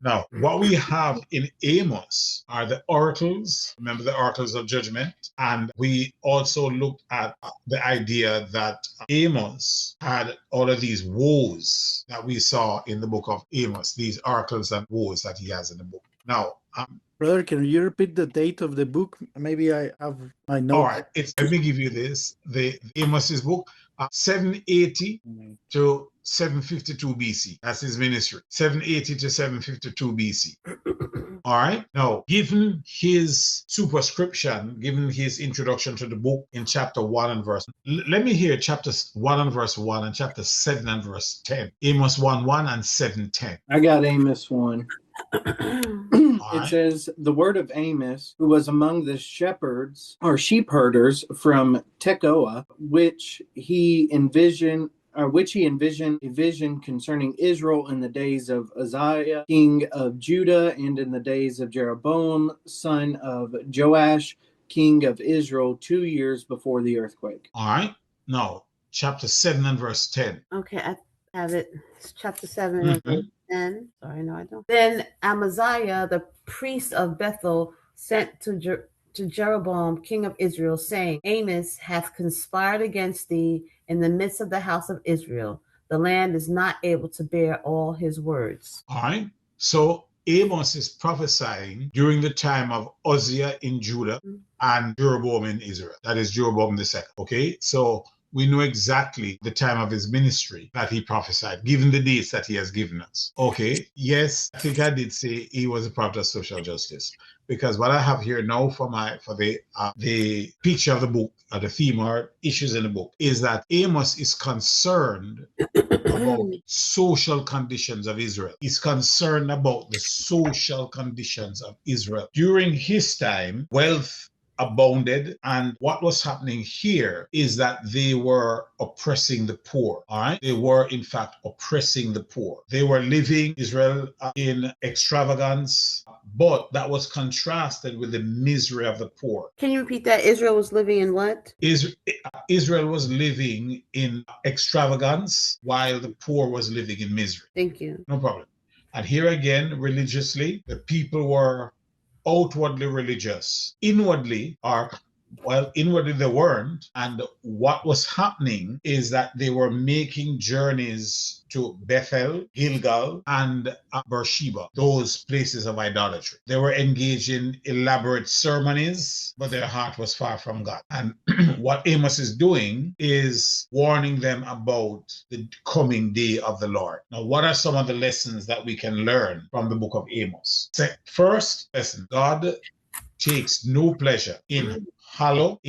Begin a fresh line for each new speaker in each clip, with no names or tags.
Now, what we have in Amos are the oracles. Remember the oracles of judgment? And we also looked at the idea that Amos had all of these woes that we saw in the book of Amos, these oracles and woes that he has in the book. Now,
brother, can you repeat the date of the book? Maybe I have my notes.
All right, let me give you this. The Amos's book, 780 to 752 BC. That's his ministry. 780 to 752 BC. All right. Now, given his superscription, given his introduction to the book in chapter 1 and verse, let me hear chapter 1 and verse 1 and chapter 7 and verse 10. Amos 1:1 and 7:10.
I got Amos 1. It
right.
says, the word of Amos, who was among the shepherds or sheep herders from Tekoa, which he envisioned a vision concerning Israel in the days of Uzziah, king of Judah, and in the days of Jeroboam, son of Joash, king of Israel, 2 years before the earthquake.
All right. Now, chapter 7 and verse 10.
Okay, I have it. It's chapter 7 and verse 10. Sorry, no, I don't. Then Amaziah, the priest of Bethel, sent to Jeroboam, king of Israel, saying, Amos hath conspired against thee in the midst of the house of Israel. The land is not able to bear all his words.
All right. So Amos is prophesying during the time of Uzziah in Judah and Jeroboam in Israel. That is Jeroboam the second. Okay. So we know exactly the time of his ministry that he prophesied, given the dates that he has given us. Okay. Yes, I think I did say he was a prophet of social justice, because what I have here now for the picture of the book, or the theme or issues in the book, is that Amos is concerned about social conditions of Israel. He's concerned about the social conditions of Israel. During his time, wealth abounded, and what was happening here is that they were oppressing the poor. All right, they were in fact oppressing the poor. They were living Israel in extravagance, but that was contrasted with the misery of the poor.
Can you repeat that? Israel was living in what?
Israel was living in extravagance while the poor was living in misery.
Thank you.
No problem. And here again, religiously, the people were outwardly religious. Inwardly they weren't. And what was happening is that they were making journeys to Bethel, Gilgal, and Beersheba, those places of idolatry. They were engaged in elaborate ceremonies, but their heart was far from God. And what Amos is doing is warning them about the coming day of the Lord. Now, what are some of the lessons that we can learn from the book of Amos? First lesson, God takes no pleasure in hollow,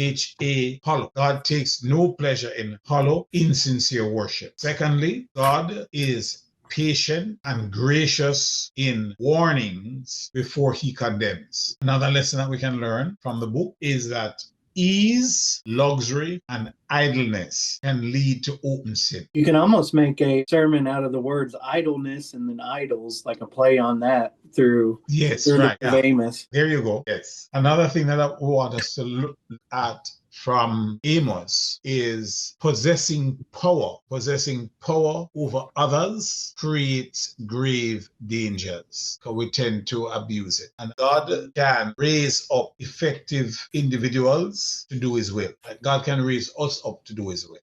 hollow. God takes no pleasure in hollow, insincere worship. Secondly, God is patient and gracious in warnings before he condemns. Another lesson that we can learn from the book is that ease, luxury, and idleness can lead to open sin.
You can almost make a sermon out of the words idleness and then idols, like a play on that through Amos.
There you go. Yes. Another thing that I want us to look at from Amos is possessing power. Possessing power over others creates grave dangers because we tend to abuse it. And God can raise up effective individuals to do his will. God can raise us up to do his will.